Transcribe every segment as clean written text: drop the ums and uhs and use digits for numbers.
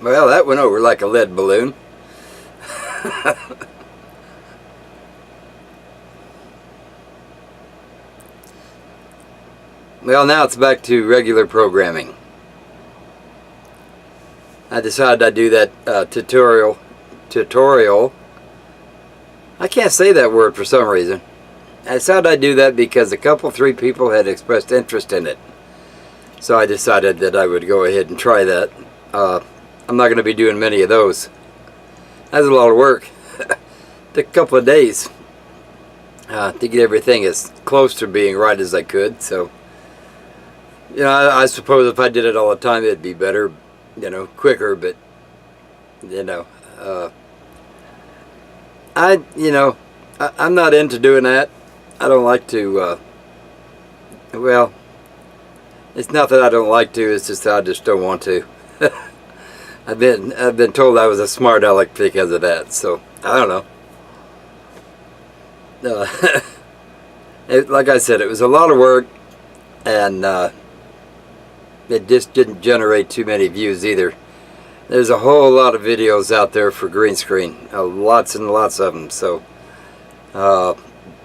Well, that went over like a lead balloon. Well, now it's back to regular programming. I decided I'd do that tutorial. I can't say that word for some reason. I decided I'd do that because three people had expressed interest in it. So I decided that I would go ahead and try that. I'm not going to be doing many of those. That's a lot of work. Took a couple of days to get everything as close to being right as I could. So, you know, I suppose if I did it all the time, it'd be better, you know, quicker. But, you know, I'm not into doing that. I don't like to. Well, it's not that I don't like to. It's just that I just don't want to. I've been told I was a smart aleck because of that, so I don't know. Like I said, it was a lot of work, and it just didn't generate too many views either. There's a whole lot of videos out there for green screen, lots and lots of them. So,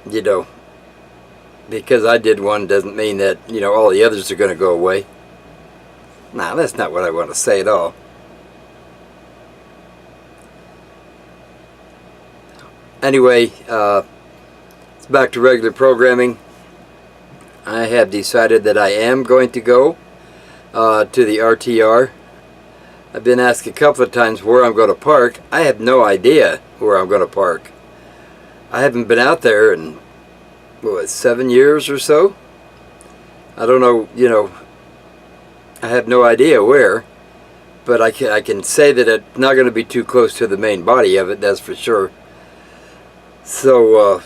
you know, because I did one doesn't mean that, you know, all the others are going to go away. Nah, that's not what I want to say at all. Anyway, it's back to regular programming. I have decided that I am going to go to the RTR. I've been asked a couple of times where I'm going to park. I have no idea where I'm going to park. I haven't been out there in, what, 7 years or so? I don't know, you know, I have no idea where, but I can say that it's not going to be too close to the main body of it, that's for sure. So,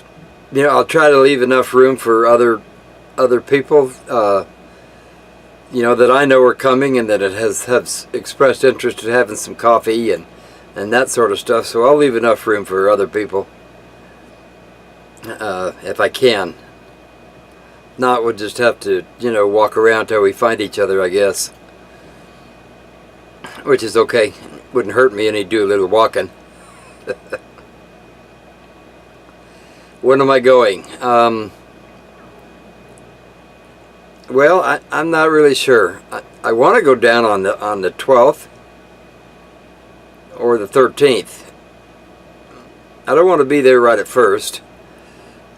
you know, I'll try to leave enough room for other people, you know, that I know are coming and that have expressed interest in having some coffee and that sort of stuff. So I'll leave enough room for other people, if I can. Not, we'll just have to, you know, walk around till we find each other, I guess. Which is okay. Wouldn't hurt me any to do a little walking. When am I going? Well, I'm not really sure. I want to go down on the 12th or the 13th. I don't want to be there right at first.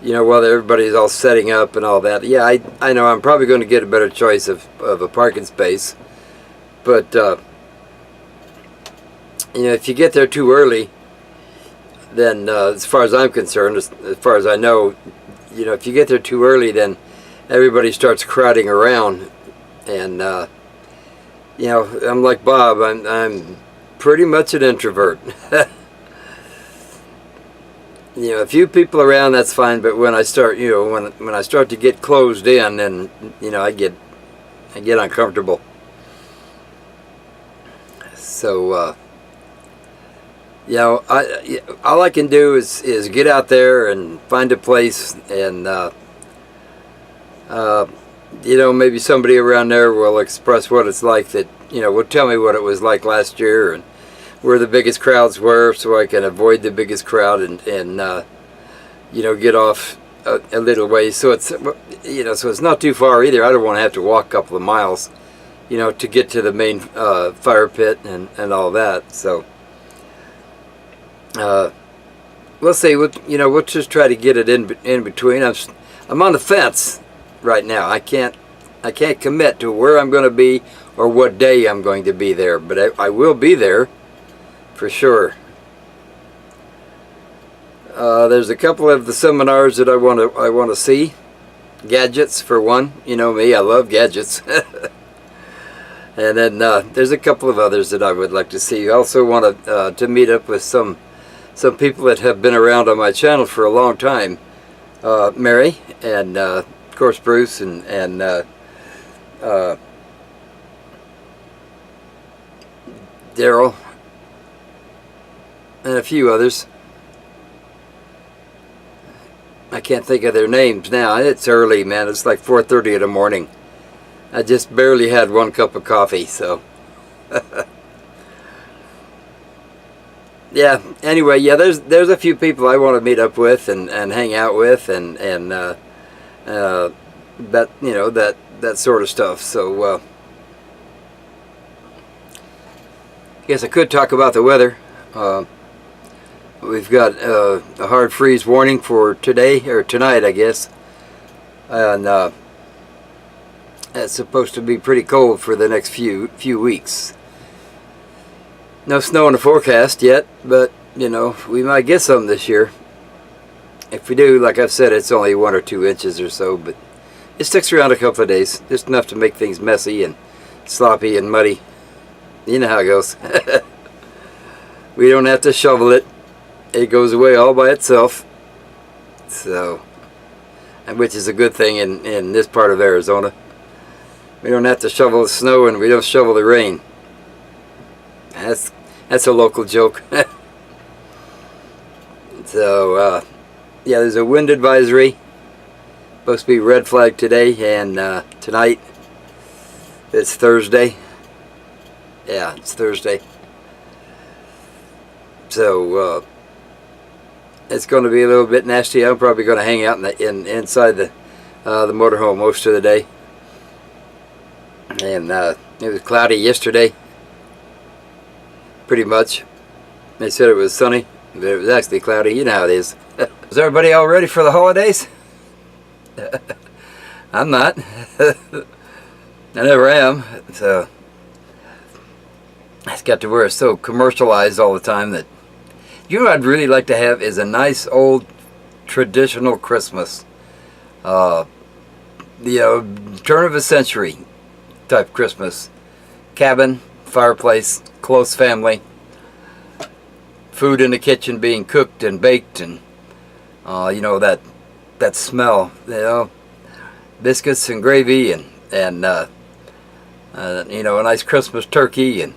You know, while everybody's all setting up and all that. Yeah, I know I'm probably going to get a better choice of a parking space. But, you know, if you get there too early, then as far as I'm concerned, as far as I know, you know, if you get there too early, then everybody starts crowding around. And, you know, I'm like Bob, I'm pretty much an introvert. You know, a few people around, that's fine, but when I start, you know, when I start to get closed in, then, you know, I get uncomfortable. So, you know, all I can do is get out there and find a place, and you know, maybe somebody around there will express what it's like, that, you know, will tell me what it was like last year and where the biggest crowds were, so I can avoid the biggest crowd and you know, get off a little way. So it's, you know, so it's not too far either. I don't want to have to walk a couple of miles, you know, to get to the main fire pit and all that. So we'll see. You know, we'll just try to get it in between. I'm on the fence right now. I can't commit to where I'm going to be or what day I'm going to be there, but I will be there for sure. There's a couple of the seminars that I want to see. Gadgets for one. You know me, I love gadgets. And then there's a couple of others that I would like to see. I also want to meet up with some people that have been around on my channel for a long time. Mary and of course Bruce and Daryl and a few others. I can't think of their names now. It's early, man. It's like 4:30 in the morning. I just barely had one cup of coffee, so yeah. Anyway, yeah. There's a few people I want to meet up with and hang out with and that that sort of stuff. So I guess I could talk about the weather. We've got a hard freeze warning for today or tonight, I guess, and it's supposed to be pretty cold for the next few weeks. No snow in the forecast yet, but we might get some this year. If we do, like I've said, it's only 1 or 2 inches or so, but it sticks around a couple of days, just enough to make things messy and sloppy and muddy. You know how it goes. We don't have to shovel it. It goes away all by itself. So, and which is a good thing in this part of Arizona. We don't have to shovel the snow and we don't shovel the rain. That's a local joke. So, yeah, there's a wind advisory. Supposed to be red flag today and tonight. It's Thursday. Yeah, it's Thursday. So, it's going to be a little bit nasty. I'm probably going to hang out inside the motorhome most of the day. And it was cloudy yesterday, pretty much. They said it was sunny, but it was actually cloudy. You know how it is. Is everybody all ready for the holidays? I'm not. I never am. So it's got to where it's so commercialized all the time that what I'd really like to have is a nice old traditional Christmas. Turn of a century type Christmas. Cabin, fireplace, close family, food in the kitchen being cooked and baked, and that smell, biscuits and gravy and a nice Christmas turkey and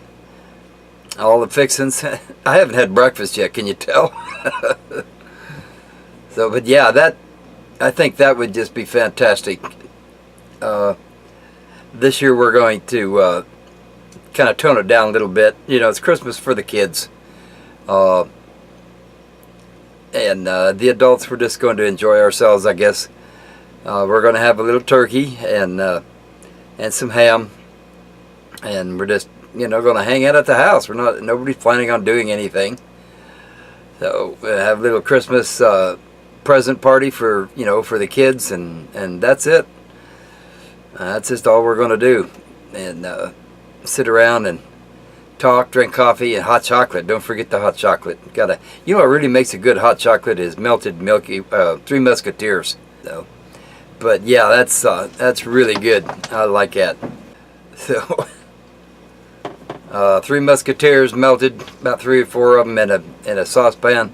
all the fixings. I haven't had breakfast yet, can you tell? So, but yeah, I think that would just be fantastic. This year we're going to kind of tone it down a little bit. It's Christmas for the kids. And the adults, we're just going to enjoy ourselves, I guess. We're going to have a little turkey and some ham. And we're just, going to hang out at the house. Nobody's planning on doing anything. So we'll have a little Christmas present party for the kids, and that's it. That's just all we're going to do, and sit around and talk, drink coffee, and hot chocolate. Don't forget the hot chocolate. What really makes a good hot chocolate is melted milky Three Musketeers. So, but yeah, that's really good. I like that. So, Three Musketeers melted, about 3 or 4 of them in a saucepan.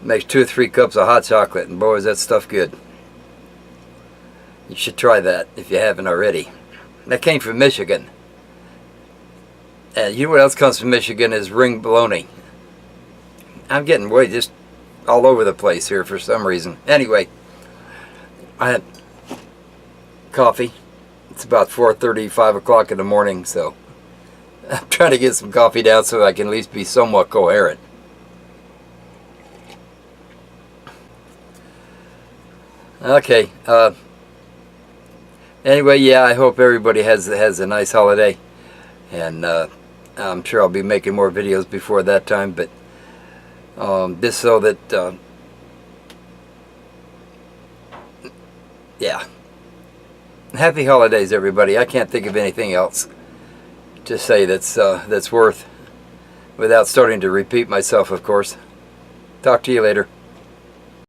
Makes 2 or 3 cups of hot chocolate, and boy, is that stuff good. You should try that if you haven't already. That came from Michigan. And what else comes from Michigan is ring bologna. I'm getting just all over the place here for some reason. Anyway, I had coffee. It's about 4:30, 5 o'clock in the morning, so I'm trying to get some coffee down so I can at least be somewhat coherent. Okay. Anyway, yeah, I hope everybody has a nice holiday, and I'm sure I'll be making more videos before that time, but just so that yeah, happy holidays, everybody. I can't think of anything else to say that's worth, without starting to repeat myself, of course. Talk to you later.